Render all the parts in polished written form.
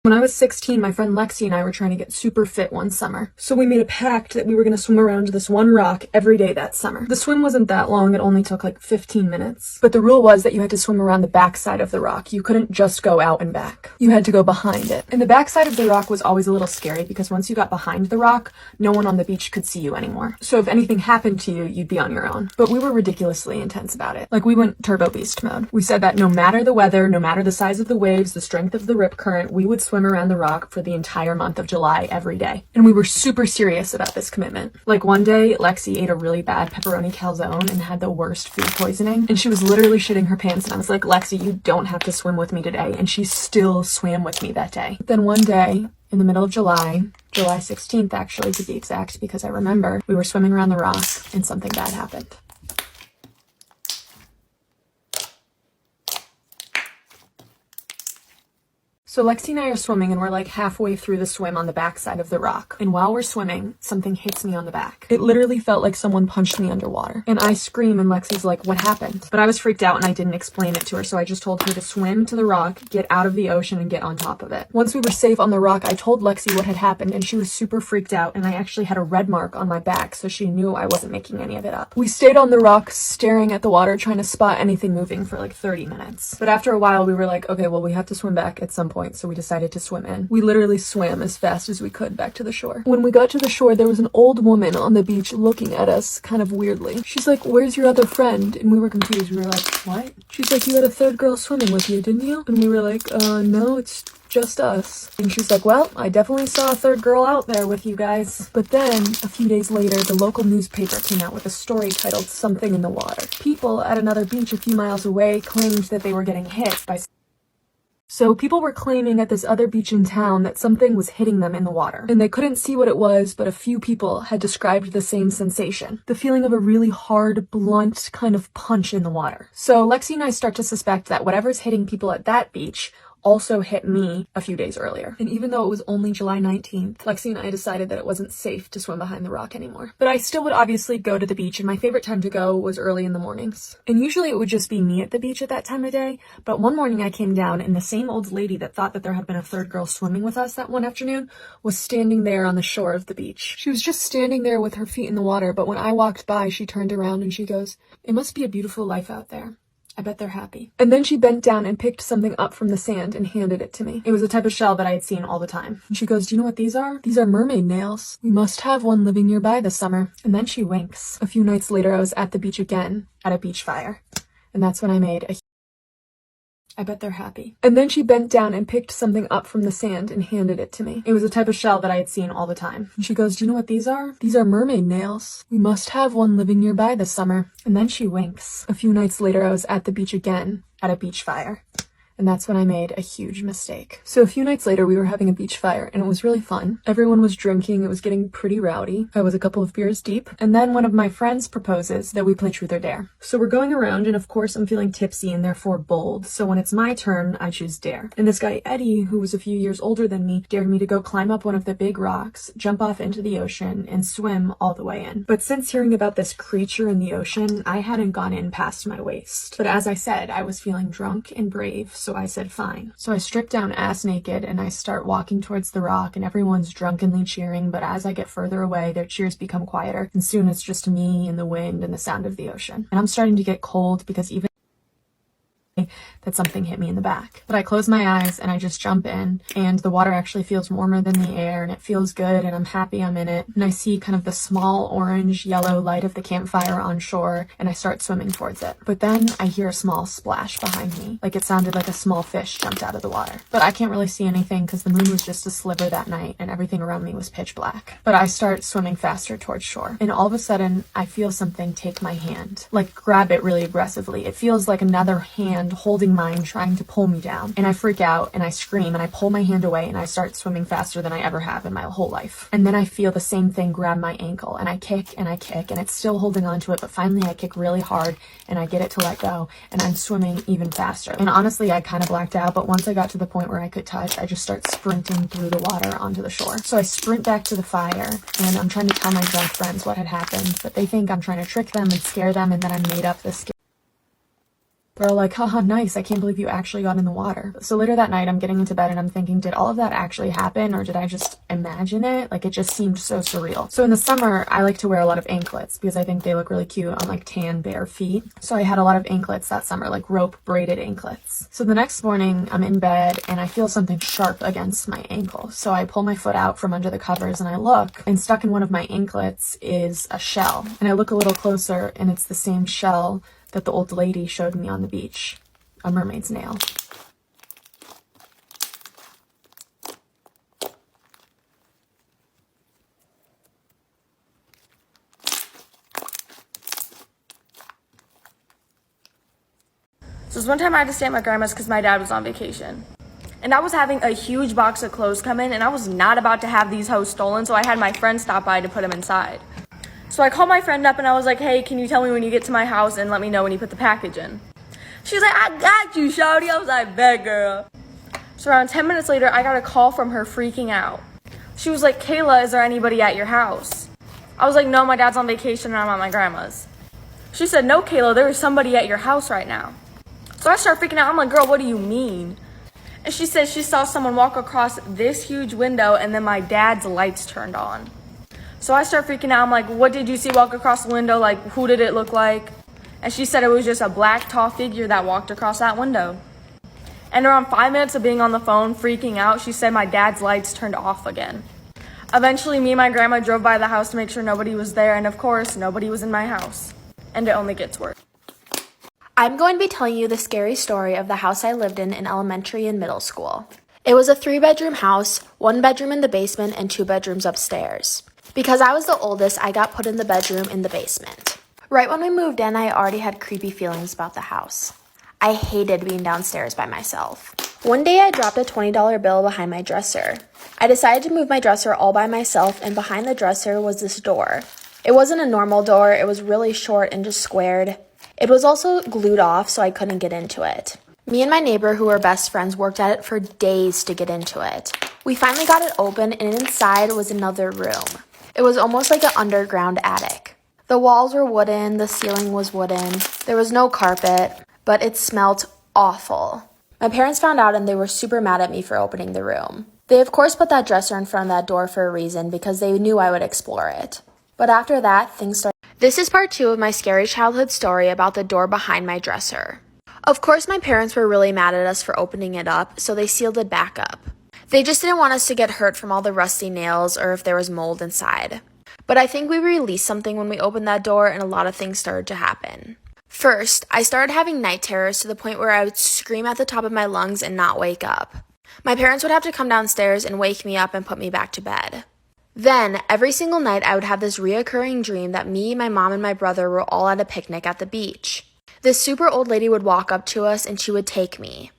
When I was 16, my friend Lexi and I were trying to get super fit one summer. So we made a pact that we were going to swim around this one rock every day that summer. The swim wasn't that long, it only took like 15 minutes. But the rule was that you had to swim around the backside of the rock. You couldn't just go out and back. You had to go behind it. And the backside of the rock was always a little scary because once you got behind the rock, no one on the beach could see you anymore. So if anything happened to you, you'd be on your own. But we were ridiculously intense about it. Like we went turbo beast mode. We said that no matter the weather, no matter the size of the waves, the strength of the rip current, we would swim around the rock for the entire month of July every day. And we were super serious about this commitment. Like one day, Lexi ate a really bad pepperoni calzone and had the worst food poisoning. And she was literally shitting her pants. And I was like, Lexi, you don't have to swim with me today. And she still swam with me that day. Then one day, in the middle of July 16th actually to be exact, because I remember we were swimming around the rock and something bad happened. So Lexi and I are swimming and we're like halfway through the swim on the backside of the rock. And while we're swimming, something hits me on the back. It literally felt like someone punched me underwater. And I scream and Lexi's like, what happened? But I was freaked out and I didn't explain it to her. So I just told her to swim to the rock, get out of the ocean and get on top of it. Once we were safe on the rock, I told Lexi what had happened and she was super freaked out. And I actually had a red mark on my back. So she knew I wasn't making any of it up. We stayed on the rock staring at the water, trying to spot anything moving for like 30 minutes. But after a while, we were like, okay, well, we have to swim back at some point. So we decided to swim in. We literally swam as fast as we could back to the shore. When we got to the shore, there was an old woman on the beach looking at us kind of weirdly. She's like, where's your other friend? And we were confused. We were like, what? She's like, you had a third girl swimming with you, didn't you? And we were like, no, it's just us. And she's like, well, I definitely saw a third girl out there with you guys. But then, a few days later, the local newspaper came out with a story titled Something in the Water. People at another beach a few miles away claimed that they were getting hit by So people were claiming at this other beach in town that something was hitting them in the water. And they couldn't see what it was, but a few people had described the same sensation. The feeling of a really hard, blunt kind of punch in the water. So Lexi and I start to suspect that whatever's hitting people at that beach also hit me a few days earlier. And even though it was only July 19th, Lexi and I decided that it wasn't safe to swim behind the rock anymore. But I still would obviously go to the beach, and my favorite time to go was early in the mornings. And usually it would just be me at the beach at that time of day, but one morning I came down and the same old lady that thought that there had been a third girl swimming with us that one afternoon was standing there on the shore of the beach. She was just standing there with her feet in the water, but when I walked by, she turned around and she goes, "It must be a beautiful life out there. I bet they're happy." And then she bent down and picked something up from the sand and handed it to me. It was a type of shell that I had seen all the time. And she goes, "Do you know what these are? These are mermaid nails. We must have one living nearby this summer." And then she winks. A few nights later, I was at the beach again at a beach fire. And that's when I made a I bet they're happy. And then she bent down and picked something up from the sand and handed it to me. It was a type of shell that I had seen all the time. And she goes, "Do you know what these are? These are mermaid nails. We must have one living nearby this summer." And then she winks. A few nights later, I was at the beach again at a beach fire. And that's when I made a huge mistake. So a few nights later, we were having a beach fire and it was really fun. Everyone was drinking. It was getting pretty rowdy. I was a couple of beers deep. And then one of my friends proposes that we play truth or dare. So we're going around and of course I'm feeling tipsy and therefore bold. So when it's my turn, I choose dare. And this guy, Eddie, who was a few years older than me, dared me to go climb up one of the big rocks, jump off into the ocean and swim all the way in. But since hearing about this creature in the ocean, I hadn't gone in past my waist. But as I said, I was feeling drunk and brave. So I said, fine. So I strip down ass naked and I start walking towards the rock and everyone's drunkenly cheering, but as I get further away, their cheers become quieter and soon it's just me and the wind and the sound of the ocean. And I'm starting to get cold because even that something hit me in the back. But I close my eyes and I just jump in and the water actually feels warmer than the air and it feels good and I'm happy I'm in it. And I see kind of the small orange yellow light of the campfire on shore and I start swimming towards it. But then I hear a small splash behind me. Like it sounded like a small fish jumped out of the water. But I can't really see anything because the moon was just a sliver that night and everything around me was pitch black. But I start swimming faster towards shore and all of a sudden I feel something take my hand. Like grab it really aggressively. It feels like another hand holding mine trying to pull me down. And I freak out and I scream and I pull my hand away and I start swimming faster than I ever have in my whole life. And then I feel the same thing grab my ankle and I kick and it's still holding on to it, but finally I kick really hard and I get it to let go and I'm swimming even faster. And honestly, I kind of blacked out, but once I got to the point where I could touch, I just start sprinting through the water onto the shore. So I sprint back to the fire and I'm trying to tell my drunk friends what had happened, but they think I'm trying to trick them and scare them and that I made up this They're all like, haha, nice, I can't believe you actually got in the water. So later that night, I'm getting into bed and I'm thinking, did all of that actually happen or did I just imagine it? Like, it just seemed so surreal. So in the summer, I like to wear a lot of anklets because I think they look really cute on like tan, bare feet. So I had a lot of anklets that summer, like rope braided anklets. So the next morning, I'm in bed and I feel something sharp against my ankle. So I pull my foot out from under the covers and I look, and stuck in one of my anklets is a shell. And I look a little closer and it's the same shell that the old lady showed me on the beach, a mermaid's nail. So this one time I had to stay at my grandma's because my dad was on vacation. And I was having a huge box of clothes come in and I was not about to have these hoes stolen, so I had my friend stop by to put them inside. So I called my friend up and I was like, hey, can you tell me when you get to my house and let me know when you put the package in? She's like, I got you, shawty. I was like, bet, girl. So around 10 minutes later, I got a call from her freaking out. She was like, Kayla, is there anybody at your house? I was like, no, my dad's on vacation and I'm at my grandma's. She said, no, Kayla, there is somebody at your house right now. So I start freaking out. I'm like, girl, what do you mean? And she said she saw someone walk across this huge window and then my dad's lights turned on. So I start freaking out. I'm like, what did you see walk across the window? Like, who did it look like? And she said it was just a black, tall figure that walked across that window. And around 5 minutes of being on the phone, freaking out, she said my dad's lights turned off again. Eventually, me and my grandma drove by the house to make sure nobody was there. And of course, nobody was in my house. And it only gets worse. I'm going to be telling you the scary story of the house I lived in elementary and middle school. It was a 3-bedroom house, 1 bedroom in the basement, and 2 bedrooms upstairs. Because I was the oldest, I got put in the bedroom in the basement. Right when we moved in, I already had creepy feelings about the house. I hated being downstairs by myself. One day I dropped a $20 bill behind my dresser. I decided to move my dresser all by myself, and behind the dresser was this door. It wasn't a normal door, it was really short and just squared. It was also glued off, so I couldn't get into it. Me and my neighbor, who were best friends, worked at it for days to get into it. We finally got it open, and inside was another room. It was almost like an underground attic. The walls were wooden, the ceiling was wooden, there was no carpet, but it smelled awful. My parents found out and they were super mad at me for opening the room. They of course put that dresser in front of that door for a reason because they knew I would explore it. But after that, things started. This is part 2 of my scary childhood story about the door behind my dresser. Of course, my parents were really mad at us for opening it up, so they sealed it back up. They just didn't want us to get hurt from all the rusty nails or if there was mold inside. But I think we released something when we opened that door and a lot of things started to happen. First, I started having night terrors to the point where I would scream at the top of my lungs and not wake up. My parents would have to come downstairs and wake me up and put me back to bed. Then, every single night I would have this reoccurring dream that me, my mom, and my brother were all at a picnic at the beach. This super old lady would walk up to us and she would take me.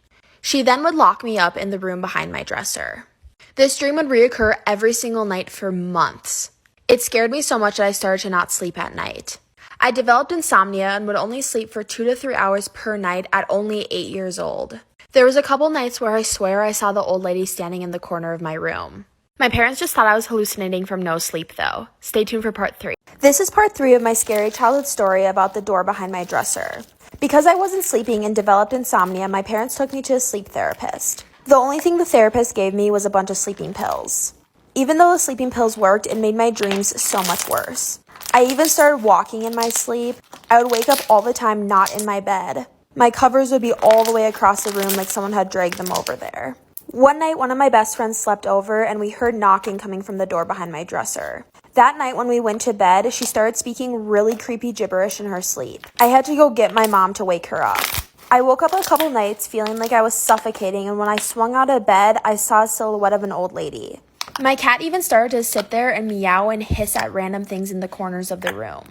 She then would lock me up in the room behind my dresser. This dream would reoccur every single night for months. It scared me so much that I started to not sleep at night. I developed insomnia and would only sleep for 2 to 3 hours per night at only 8 years old. There was a couple nights where I swear I saw the old lady standing in the corner of my room. My parents just thought I was hallucinating from no sleep though. Stay tuned for part 3. This is part 3 of my scary childhood story about the door behind my dresser. Because I wasn't sleeping and developed insomnia, my parents took me to a sleep therapist. The only thing the therapist gave me was a bunch of sleeping pills. Even though the sleeping pills worked, it made my dreams so much worse. I even started walking in my sleep. I would wake up all the time not in my bed. My covers would be all the way across the room like someone had dragged them over there. One night, one of my best friends slept over and we heard knocking coming from the door behind my dresser. That night when we went to bed, she started speaking really creepy gibberish in her sleep. I had to go get my mom to wake her up. I woke up a couple nights feeling like I was suffocating, and when I swung out of bed, I saw a silhouette of an old lady. My cat even started to sit there and meow and hiss at random things in the corners of the room.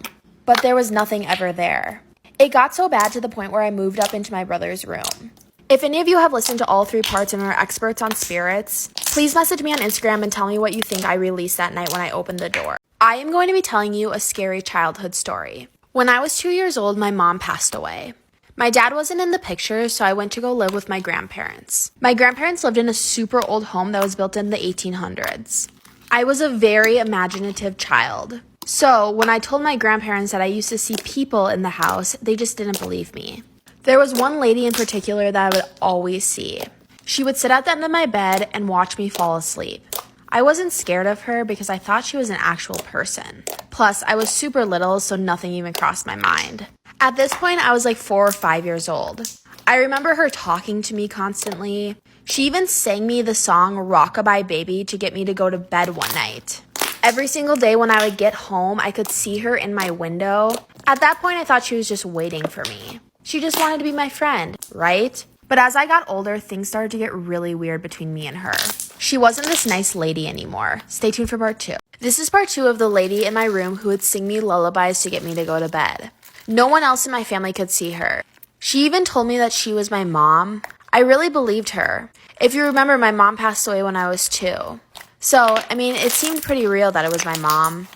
But there was nothing ever there. It got so bad to the point where I moved up into my brother's room. If any of you have listened to all 3 parts and are experts on spirits, please message me on Instagram and tell me what you think I released that night when I opened the door. I am going to be telling you a scary childhood story. When I was 2 years old, my mom passed away. My dad wasn't in the picture, so I went to go live with my grandparents. My grandparents lived in a super old home that was built in the 1800s. I was a very imaginative child. So when I told my grandparents that I used to see people in the house, they just didn't believe me. There was one lady in particular that I would always see. She would sit at the end of my bed and watch me fall asleep. I wasn't scared of her because I thought she was an actual person. Plus, I was super little, so nothing even crossed my mind. At this point, I was like 4 or 5 years old. I remember her talking to me constantly. She even sang me the song Rockabye Baby to get me to go to bed one night. Every single day when I would get home, I could see her in my window. At that point, I thought she was just waiting for me. She just wanted to be my friend, right? But as I got older, things started to get really weird between me and her. She wasn't this nice lady anymore. Stay tuned for part 2. This is part 2 of the lady in my room who would sing me lullabies to get me to go to bed. No one else in my family could see her. She even told me that she was my mom. I really believed her. If you remember, my mom passed away when I was 2. So, it seemed pretty real that it was my mom.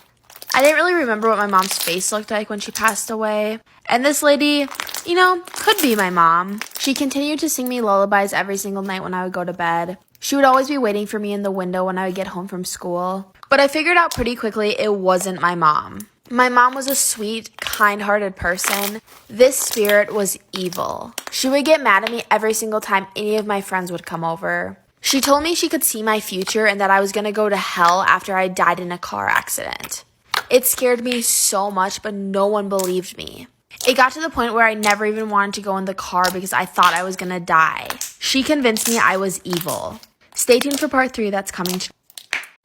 I didn't really remember what my mom's face looked like when she passed away. And this lady, could be my mom. She continued to sing me lullabies every single night when I would go to bed. She would always be waiting for me in the window when I would get home from school. But I figured out pretty quickly it wasn't my mom. My mom was a sweet, kind-hearted person. This spirit was evil. She would get mad at me every single time any of my friends would come over. She told me she could see my future and that I was going to go to hell after I died in a car accident. It scared me so much, but no one believed me. It got to the point where I never even wanted to go in the car because I thought I was going to die. She convinced me I was evil. Stay tuned for part 3 that's coming.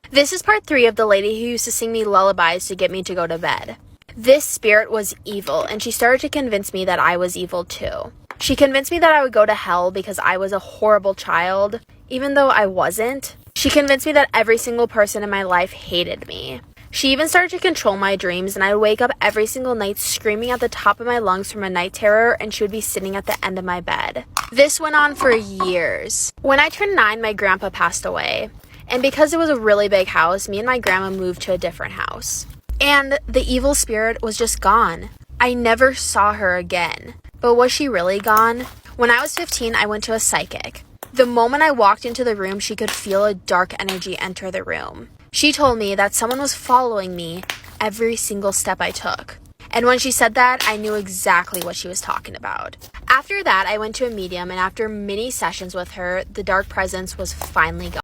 This is part 3 of the lady who used to sing me lullabies to get me to go to bed. This spirit was evil, and she started to convince me that I was evil too. She convinced me that I would go to hell because I was a horrible child, even though I wasn't. She convinced me that every single person in my life hated me. She even started to control my dreams, and I would wake up every single night screaming at the top of my lungs from a night terror, and she would be sitting at the end of my bed. This went on for years. When I turned 9, my grandpa passed away. And because it was a really big house, me and my grandma moved to a different house. And the evil spirit was just gone. I never saw her again. But was she really gone? When I was 15, I went to a psychic. The moment I walked into the room, she could feel a dark energy enter the room. She told me that someone was following me every single step I took. And when she said that, I knew exactly what she was talking about. After that, I went to a medium, and after many sessions with her, the dark presence was finally gone.